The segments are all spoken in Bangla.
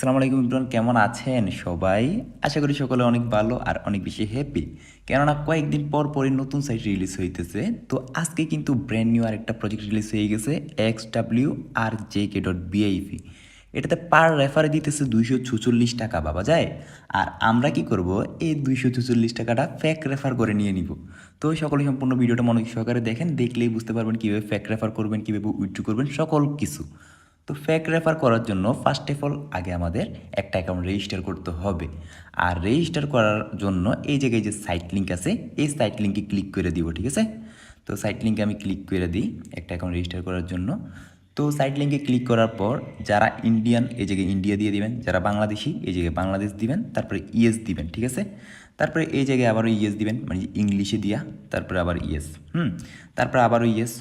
আসসালামু আলাইকুম ইমরান, কেমন আছেন সবাই? আশা করি সকলে অনেক ভালো আর অনেক বেশি হ্যাপি। কেননা কয়েকদিন পর পরই নতুন সাইট রিলিজ হইতেছে। তো আজকে কিন্তু ব্র্যান্ড নিউ আর একটা প্রজেক্ট রিলিজ হয়ে গেছে, xwrjk.bif। এটাতে পার রেফারে দিতেছে 246 টাকা, বাবা যায়। আর আমরা কি করব, এই 246 টাকাটা ফ্যাক রেফার করে নিয়ে নিব। তো সকলে সম্পূর্ণ ভিডিওটা মনোযোগ সহকারে দেখেন, দেখলেই বুঝতে পারবেন কীভাবে ফ্যাক রেফার করবেন, কীভাবে উইথড্র করবেন, সকল কিছু। তো ফেক রেফার করার জন্য ফার্স্ট অফ অল আগে আমাদের একটা অ্যাকাউন্ট রেজিস্টার করতে হবে। আর রেজিস্টার করার জন্য এই জায়গায় যে সাইট লিঙ্ক আছে, এই সাইট লিঙ্কে ক্লিক করে দিব, ঠিক আছে? তো সাইট লিঙ্কে আমি ক্লিক করে দিই একটা অ্যাকাউন্ট রেজিস্টার করার জন্য। তো সাইট লিঙ্কে ক্লিক করার পর যারা ইন্ডিয়ান, এই জায়গায় ইন্ডিয়া দিয়ে দিবেন, যারা বাংলাদেশি এই জায়গায় বাংলাদেশ দিবেন, তারপরে ইএস দিবেন, ঠিক আছে? তারপরে এই জায়গায় আবারও ইএস দিবেন, মানে ইংলিশে দিয়া, তারপরে আবার ইএস, তারপরে আবারও ইএস।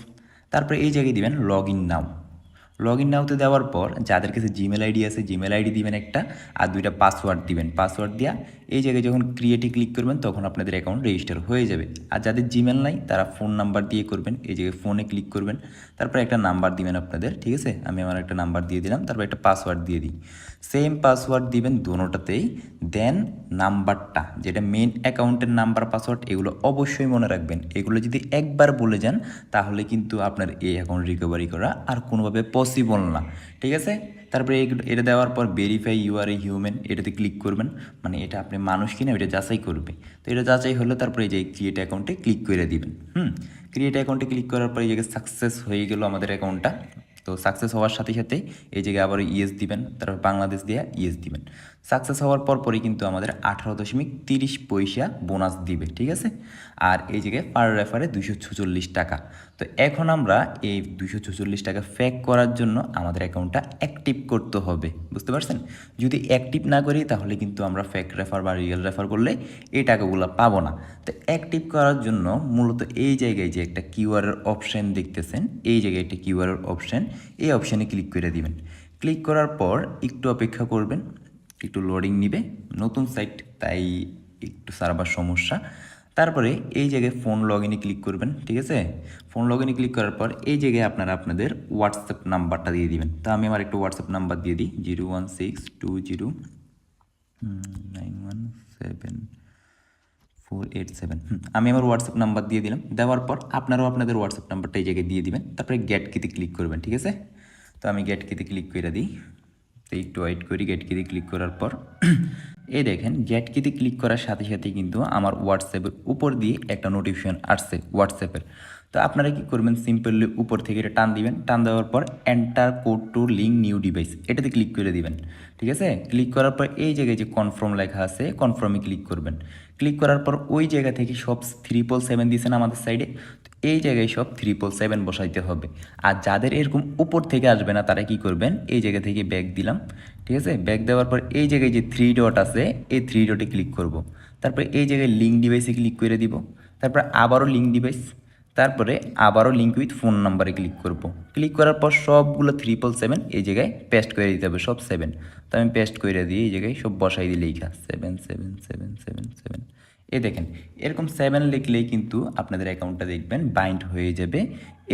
তারপরে এই জায়গায় দিবেন log in now. Log in নাওতে দেওয়ার পর যাদের কাছে জিমেল আইডি আছে, জিমেল আইডি দিবেন একটা, আর দুইটা পাসওয়ার্ড দিবেন। পাসওয়ার্ড দিয়া এই জায়গায় যখন ক্রিয়েটে ক্লিক করবেন তখন আপনাদের অ্যাকাউন্ট রেজিস্টার হয়ে যাবে। আর যাদের জিমেল নাই তারা ফোন নাম্বার দিয়ে করবেন, এই জায়গায় ফোনে ক্লিক করবেন, তারপর একটা নাম্বার দিবেন আপনাদের, ঠিক আছে? আমি আমার একটা নাম্বার দিয়ে দিলাম, তারপর একটা পাসওয়ার্ড দিয়ে দিই। সেম পাসওয়ার্ড দিবেন দোনোটাতেই। দেন নাম্বারটা, যেটা মেন অ্যাকাউন্টের নাম্বার, পাসওয়ার্ড, এগুলো অবশ্যই মনে রাখবেন। এগুলো যদি একবার বলে যান তাহলে কিন্তু আপনার এই অ্যাকাউন্ট রিকভারি করা আর কোনোভাবে পসিবল না, ঠিক আছে? তারপরে এটা দেওয়ার পর verify you are a human, এটাতে ক্লিক করবেন, মানে এটা আপনি মানুষ কিনা এটা যাচাই করবে। তো এটা যাচাই হলে তারপরে এই যে ক্রিয়েট অ্যাকাউন্টে ক্লিক করে দিবেন। ক্রিয়েট অ্যাকাউন্টে ক্লিক করার পর এই জায়গায় সাকসেস হয়ে গেল আমাদের অ্যাকাউন্টটা। তো সাকসেস হওয়ার সাথে সাথে এই জায়গায় আবার ইএস দিবেন, তারপর বাংলাদেশ দিয়ে ইএস দিবেন। সাকসেস হওয়ার পরই কিন্তু আমাদের 18.30 পয়সা বোনাস দিবে, ঠিক আছে? আর এই জায়গায় পার রেফারে 246 টাকা। তো এখন আমরা এই 246 টাকা ফেক করার জন্য আমাদের অ্যাকাউন্টটা অ্যাক্টিভ করতে হবে, বুঝতে পারছেন? যদি অ্যাক্টিভ না করি তাহলে কিন্তু আমরা ফেক রেফার বা রিয়েল রেফার করলে এই টাকাগুলো পাবো না। তো অ্যাক্টিভ করার জন্য মূলত এই জায়গায় যে একটা কিউআরের অপশান দেখতেছেন, এই জায়গায় একটা কিউআরের অপশান, এই অপশানে ক্লিক করে দিবেন। ক্লিক করার পর একটু অপেক্ষা করবেন, একটু লোডিং নিবে, নতুন সাইট তাই একটু সার্ভার সমস্যা। তারপরে এই জায়গায় ফোন লগ ইনে ক্লিক করবেন, ঠিক আছে? ফোন লগ ইনে ক্লিক করার পর এই জায়গায় আপনারা আপনাদের হোয়াটসঅ্যাপ নাম্বারটা দিয়ে দিবেন। তো আমি আমার একটু হোয়াটসঅ্যাপ নাম্বার দিয়ে দিই, 01620917487। আমি আমার হোয়াটসঅ্যাপ নাম্বার দিয়ে দিলাম। দেওয়ার পর আপনারাও আপনাদের হোয়াটসঅ্যাপ নাম্বারটা এই জায়গায় দিয়ে দিবেন, তারপরে গেট কিতে ক্লিক করবেন, ঠিক আছে? তো আমি গেট কিতে ক্লিক করে দিই। তো একটু ওয়েট করি। গেট কিতে ক্লিক করার পর এই দেখেন গেট কিতে ক্লিক করার সাথে সাথে কিন্তু আমার হোয়াটসঅ্যাপের উপর দিয়ে একটা নোটিফিকেশন আসছে হোয়াটসঅ্যাপের। তো আপনারা কি করবেন, সিম্পলি উপর থেকে এটা টান দিবেন, টান দেওয়ার পর enter code two link new device, এটাতে ক্লিক করে দিবেন, ঠিক আছে? ক্লিক করার পর এই জায়গায় যে কনফার্ম লেখা আছে, কনফার্মে ক্লিক করবেন। ক্লিক করার পর ওই জায়গা থেকে সব 777 দিয়েছেন আমাদের সাইডে, এই জায়গায় সব 777 বসাইতে হবে। আর যাদের এরকম উপর থেকে আসবে না তারা কি করবেন, এই জায়গা থেকে ব্যাক দিলাম, ঠিক আছে? ব্যাক দেওয়ার পর এই জায়গায় যে 3 ডট আছে, এই 3 ডটে ক্লিক করব। তারপরে এই জায়গায় লিঙ্ক ডিভাইসে ক্লিক করে দিব, তারপরে আবারও লিঙ্ক ডিভাইস, তারপরে আবারও লিঙ্ক উইথ ফোন নাম্বারে ক্লিক করব। ক্লিক করার পর সবগুলো 777 এই জায়গায় পেস্ট করে দিতে হবে, সব 7। তো আমি পেস্ট করে দিয়ে এই জায়গায় সব বসাই দিলে লেখা 77777। এই দেখেন এরকম 7 লিখলেই কিন্তু আপনাদের অ্যাকাউন্টটা দেখবেন বাইন্ড হয়ে যাবে।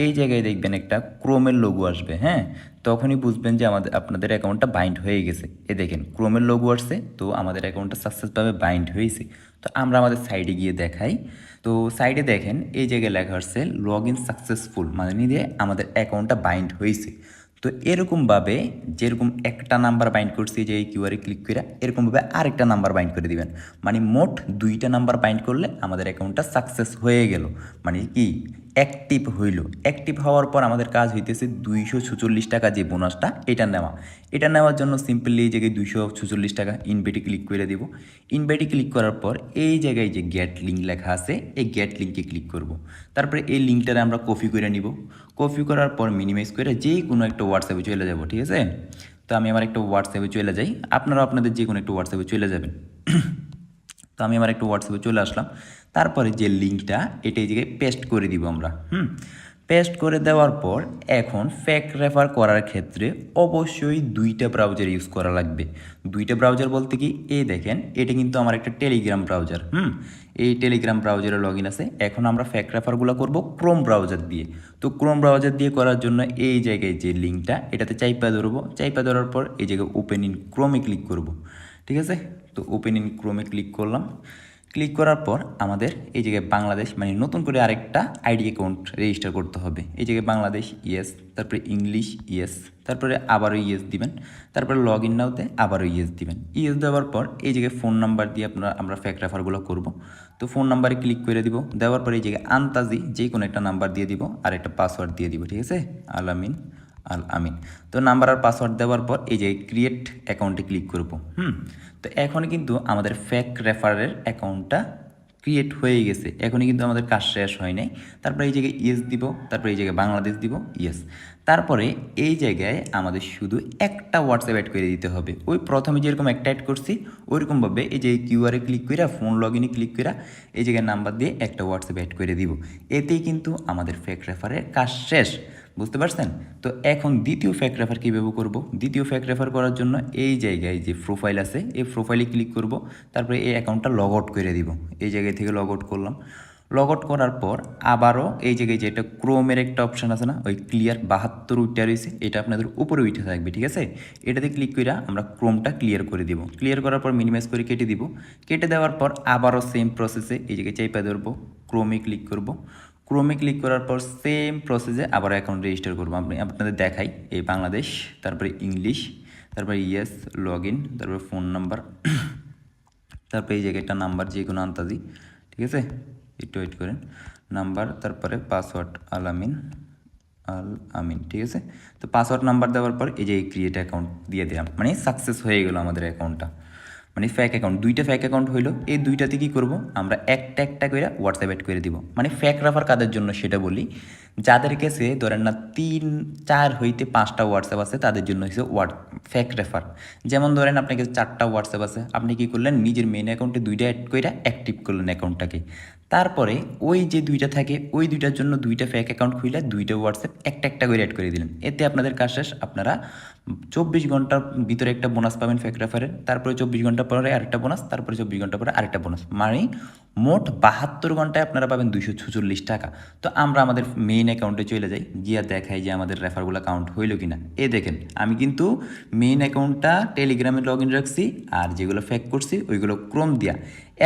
এই জায়গায় দেখবেন একটা ক্রোমের লোগো আসবে, হ্যাঁ? তখনই বুঝবেন যে আপনাদের অ্যাকাউন্টটা বাইন্ড হয়ে গেছে। এ দেখেন ক্রোমের লোগো আসছে, তো আমাদের অ্যাকাউন্টটা সাকসেসভাবে বাইন্ড হয়েছে। তো আমরা আমাদের সাইডে গিয়ে দেখাই। তো সাইডে দেখেন এই জায়গায় লেখা আসছে লগ ইন সাকসেসফুল, মানে নিয়ে আমাদের অ্যাকাউন্টটা বাইন্ড হয়েছে। তো এরকমভাবে যেরকম একটা নাম্বার বাইন্ড করছি যে এই কিউআরে ক্লিক করে, এরকমভাবে আরেকটা নাম্বার বাইন্ড করে দিবেন। মানে মোট 2টা নাম্বার বাইন্ড করলে আমাদের অ্যাকাউন্টটা সাকসেস হয়ে গেল, মানে কি অ্যাক্টিভ হইল। অ্যাক্টিভ হওয়ার পর আমাদের কাজ হইতেছে 246 টাকা যে বোনাসটা, এটা নেওয়া। এটা নেওয়ার জন্য সিম্পলি এই জায়গায় 246 টাকা ইনভাইটে ক্লিক করে দেব। ইনভাইটে ক্লিক করার পর এই জায়গায় যে গেট লিঙ্ক লেখা আছে, এই গেট লিঙ্কে ক্লিক করব। তারপরে এই লিঙ্কটারে আমরা কপি করে নিব। কপি করার পর মিনিমাইজ করে যে কোনো একটা হোয়াটসঅ্যাপে চলে যাব, ঠিক আছে? তো আমি আমার একটা হোয়াটসঅ্যাপে চলে যাই, আপনারাও আপনাদের যে কোনো একটা হোয়াটসঅ্যাপে চলে যাবেন। তো আমি আমার একটা হোয়াটসঅ্যাপে চলে আসলাম। তারপরে যে লিঙ্কটা, এটা এই জায়গায় পেস্ট করে দিব আমরা। পেস্ট করে দেওয়ার পর এখন ফেক রেফার করার ক্ষেত্রে অবশ্যই দুইটা ব্রাউজার ইউজ করা লাগবে। দুইটা ব্রাউজার বলতে কি, এই দেখেন এটা কিন্তু আমার একটা টেলিগ্রাম ব্রাউজার। এই টেলিগ্রাম ব্রাউজারে লগ ইন আছে। এখন আমরা ফেক রেফারগুলো করব ক্রোম ব্রাউজার দিয়ে। তো ক্রোম ব্রাউজার দিয়ে করার জন্য এই জায়গায় যে লিঙ্কটা, এটাতে চাইপা ধরবো। চাইপা ধরার পর এই জায়গায় ওপেন ইন ক্রোমে ক্লিক করব, ঠিক আছে। তো ওপেন ইন ক্রোমে ক্লিক করলাম। ক্লিক করার পর আমাদের এই জায়গায় বাংলাদেশ মানে নতুন করে আরেকটা আইডি অ্যাকাউন্ট রেজিস্টার করতে হবে। এই জায়গায় বাংলাদেশ ইয়েস, তারপরে ইংলিশ ইয়েস, তারপরে আবারও ইয়েস দিবেন, তারপরে লগ ইন নাওতে আবারও ইয়েস দিবেন। ইয়েস দেওয়ার পর এই জায়গায় ফোন নাম্বার দিয়ে আমরা ফেক রেফারগুলো করব। তো ফোন নাম্বারে ক্লিক করে দিব। দেওয়ার পর এই জায়গায় আন্তাজি যে কোনো একটা নাম্বার দিয়ে দিব আর একটা পাসওয়ার্ড দিয়ে দিব, ঠিক আছে। আল আমিন। তো নাম্বার আর পাসওয়ার্ড দেওয়ার পর এই যে ক্রিয়েট অ্যাকাউন্টে ক্লিক করব। তো এখন কিন্তু আমাদের ফেক রেফারের অ্যাকাউন্টটা ক্রিয়েট হয়ে গেছে। এখনই কিন্তু আমাদের কাজ শেষ হয় নাই। তারপরে এই জায়গায় ইয়েস দিব, তারপরে এই জায়গায় বাংলাদেশ দিব, ইয়েস। তারপরে এই জায়গায় আমাদের শুধু একটা হোয়াটসঅ্যাপ অ্যাড করে দিতে হবে। ওই প্রথমে যেরকম একটা অ্যাড করছি ওইরকমভাবে এই যে কিউআরে ক্লিক করে ফোন লগ ইনে ক্লিক করে এই জায়গায় নাম্বার দিয়ে একটা হোয়াটসঅ্যাপ অ্যাড করে দিব। এতেই কিন্তু আমাদের ফেক রেফারের কাজ শেষ, বুঝতে পারছেন। তো এখন দ্বিতীয় ফেক রেফার কীভাবে করব? দ্বিতীয় ফেক রেফার করার জন্য এই জায়গায় যে প্রোফাইল আছে এই প্রোফাইলে ক্লিক করব, তারপরে এই অ্যাকাউন্টটা লগ আউট করে দিব। এই জায়গায় থেকে লগ আউট করলাম। লগ আউট করার পর আবারও এই জায়গায় যেটা ক্রোমের একটা অপশান আছে না, ওই ক্লিয়ার 72 উঠে রয়েছে, এটা আপনাদের উপরে উঠে থাকবে, ঠিক আছে। এটাতে ক্লিক করে আমরা ক্রোমটা ক্লিয়ার করে দিব। ক্লিয়ার করার পর মিনিমাইজ করে কেটে দিব। কেটে দেওয়ার পর আবারও সেম প্রসেসে এই জায়গায় চাইপা ধরবো, ক্রোমে ক্লিক করব। ক্রোমে ক্লিক করার পর সেম প্রসেসে আবার অ্যাকাউন্ট রেজিস্টার করবো। আপনাদের দেখাই, এই বাংলাদেশ, তারপরে ইংলিশ, তারপরে ইয়েস, লগ ইন, তারপরে ফোন নাম্বার, তারপরে এই জায়গায় একটা নাম্বার যে কোনো আন্তাজি, ঠিক আছে। একটু ওয়েট করেন। নাম্বার, তারপরে পাসওয়ার্ড আল আমিন, ঠিক আছে। তো পাসওয়ার্ড নাম্বার দেওয়ার পর এই যে ক্রিয়েট অ্যাকাউন্ট দিয়ে দিলাম, মানে সাকসেস হয়ে গেল আমাদের অ্যাকাউন্টটা। মানে ফেক অ্যাকাউন্ট, দুইটা ফেক অ্যাকাউন্ট হইলো। এই দুইটাতে কী করবো আমরা, একটা একটা করে হোয়াটসঅ্যাপ অ্যাড করে দিব। মানে ফেক রেফার কাদের জন্য সেটা বলি। যাদের কাছে ধরেন না 3-4 হইতে 5টা হোয়াটসঅ্যাপ আছে তাদের জন্য হচ্ছে ফেক রেফার। যেমন ধরেন আপনার কাছে 4টা হোয়াটসঅ্যাপ আছে, আপনি কী করলেন, নিজের মেন অ্যাকাউন্টে 2টা অ্যাড করে অ্যাক্টিভ করলেন অ্যাকাউন্টটাকে। তারপরে ওই যে 2টা থাকে ওই 2টার জন্য 2টা ফেক অ্যাকাউন্ট খুলে 2টা হোয়াটসঅ্যাপ একটা একটা করে অ্যাড করে দিলেন। এতে আপনাদের কাজ শেষ। আপনারা 24 ঘন্টার ভিতরে একটা বোনাস পাবেন ফেক রেফারের, তারপরে 24 ঘন্টা পরে আরেকটা বোনাস, তারপরে 24 ঘন্টা পরে আরেকটা বোনাস, মানে মোট 72 ঘন্টায় আপনারা পাবেন 246 টাকা। তো আমরা আমাদের মেইন অ্যাকাউন্টে চলে যাই, গিয়া দেখাই যে আমাদের রেফারগুলো কাউন্ট হইলো কিনা। দেখেন আমি কিন্তু মেইন অ্যাকাউন্টটা টেলিগ্রামে লগ ইন রাখছি, আর যেগুলো ফেক করছি ওইগুলো ক্রোম দিয়া।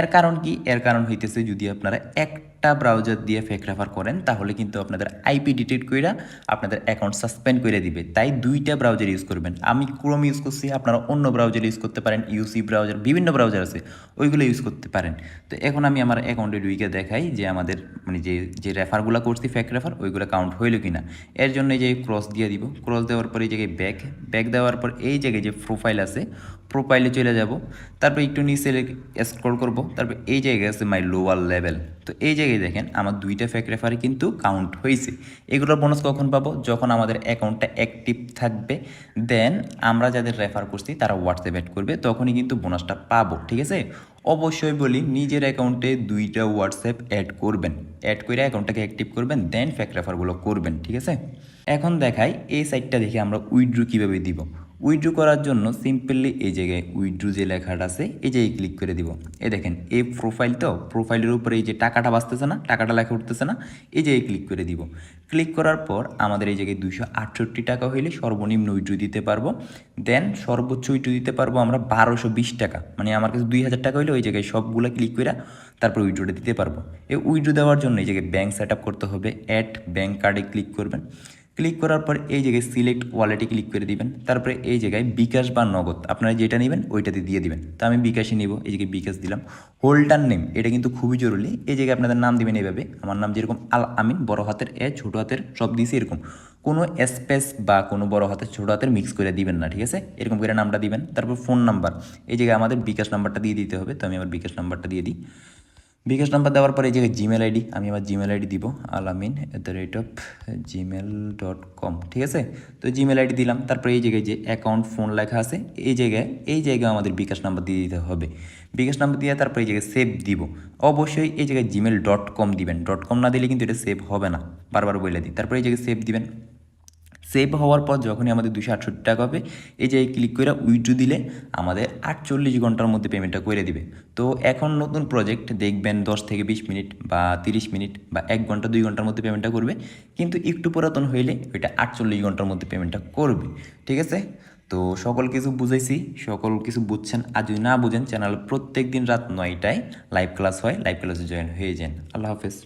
এর কারণ কি? এর কারণ হইতেছে যদি আপনারা একটা ব্রাউজার দিয়ে ফেক রেফার করেন তাহলে কিন্তু আপনাদের আইপি ডিটেক্ট কইরা আপনাদের অ্যাকাউন্ট সাসপেন্ড করে দিবে। তাই 2টা ব্রাউজার ইউজ করবেন। আমি ক্রোম ইউজ করছি, আপনারা অন্য ব্রাউজার ইউজ করতে পারেন, ইউসি ব্রাউজার, বিভিন্ন ব্রাউজার আছে, ওইগুলো ইউজ করতে পারেন। তো এখন আমি আমার অ্যাকাউন্টে ঢুকে দেখাই যে আমাদের মানে যে রেফারগুলো করছি ফেক রেফার ওইগুলো কাউন্ট হইলো কিনা। এর জন্য এই যে ক্রস দিয়ে দিব। ক্রস দেওয়ার পর এই জায়গায় ব্যাক দেওয়ার পর এই জায়গায় যে প্রোফাইল আছে প্রোফাইলে চলে যাব। তারপর একটু নিচে স্ক্রল করব, তারপর এই জায়গায় আছে মাই লোয়ার লেভেল। তো এই জায়গায় দেখেন আমার 2টা ফেক রেফারে কিন্তু কাউন্ট হয়েছে। এগুলোর বোনাস কখন পাবো? যখন আমাদের অ্যাকাউন্টটা অ্যাক্টিভ থাকবে, দেন আমরা যাদের রেফার করছি তারা হোয়াটসঅ্যাপ অ্যাড করবে, তখনই কিন্তু বোনাসটা পাবো, ঠিক আছে। অবশ্যই বলি নিজের অ্যাকাউন্টে 2টা হোয়াটসঅ্যাপ অ্যাড করবেন, অ্যাড করে অ্যাকাউন্টটাকে অ্যাক্টিভ করবেন, দেন ফেক রেফারগুলো করবেন, ঠিক আছে। এখন দেখাই এই সাইটটা দেখে আমরা উইথড্র কীভাবে দিব। উইথড্র করার জন্য সিম্পলি এই জায়গায় উইথড্র যে লেখাটা আছে এই জায়গায় ক্লিক করে দিব। এই দেখেন এই প্রোফাইল, তো প্রোফাইলের উপরে এই যে টাকাটা বাঁচতেছে না, টাকাটা লেখা উঠতেছে না, এই জায়গায় ক্লিক করে দিব। ক্লিক করার পর আমাদের এই জায়গায় 268 টাকা হইলে সর্বনিম্ন উইথড্র দিতে পারবো, দেন সর্বোচ্চ উইথড্র দিতে পারবো আমরা 1220 টাকা। মানে আমার কাছে 2000 টাকা হইলে ওই জায়গায় সবগুলো ক্লিক করে তারপর উইথড্রটা দিতে পারবো। এই উইথড্র দেওয়ার জন্য এই জায়গায় ব্যাঙ্ক সেট করতে হবে, অ্যাড ব্যাঙ্ক কার্ডে ক্লিক করবেন। ক্লিক করার পর এই জায়গায় সিলেক্ট ওয়ালেটে ক্লিক করে দিবেন। তারপরে এই জায়গায় বিকাশ বা নগদ আপনারা যেটা নেবেন ওইটাতে দিয়ে দিবেন। তো আমি বিকাশই নিব, এই জায়গায় বিকাশ দিলাম। হোল্ডার নেম এটা কিন্তু খুবই জরুরি। এই জায়গায় আপনাদের নাম দিবেন এইভাবে, আমার নাম যেরকম আল আমিন, বড় হাতের এ ছোটো হাতের সব দিয়েছি এরকম, কোনো স্পেস বা কোনো বড় হাতের ছোটো হাতের মিক্স করে দিবেন না, ঠিক আছে। এরকম করে নামটা দিবেন। তারপর ফোন নাম্বার এই জায়গায় আমাদের বিকাশ নাম্বারটা দিয়ে দিতে হবে, তো আমি আমার বিকাশ নাম্বারটা দিয়ে দিই। বিকাশ নাম্বার দেওয়ার পরে এই জায়গায় জিমেল আইডি, আমি আমার জিমেল আইডি দিব alamin@gmail.com, ঠিক আছে। তো জিমেল আইডি দিলাম, তারপরে এই জায়গায় যে অ্যাকাউন্ট ফোন লেখা আছে এই জায়গায় আমাদের বিকাশ নাম্বার দিয়ে দিতে হবে। বিকাশ নাম্বার দিয়ে তারপরে এই জায়গায় সেভ দিব। অবশ্যই এই জায়গায় gmail.com দিবেন, .com না দিলে কিন্তু এটা সেভ হবে না, বারবার বলে দিই। তারপরে এই জায়গায় সেভ দিবেন। সেভ হওয়ার পর যখনই আমাদের 268 টাকা হবে, এই যে ক্লিক করে উইথড্র দিলে আমাদের 48 ঘন্টার মধ্যে পেমেন্টটা করে দিবে। তো এখন নতুন প্রজেক্ট দেখবেন 10 থেকে 20 মিনিট বা 30 মিনিট বা 1 ঘন্টা 2 ঘন্টার মধ্যে পেমেন্টটা করবে, কিন্তু একটু পুরাতন হইলে ওইটা 48 ঘন্টার মধ্যে পেমেন্টটা করবে, ঠিক আছে। তো সকল কিছু বুঝাইছি, সকল কিছু বুঝছেন। আর যদি না বুঝেন, চ্যানেল প্রত্যেক দিন রাত 9টায় লাইভ ক্লাস হয়, লাইভ ক্লাসে জয়েন হয়ে যান। আল্লাহ হাফেজ।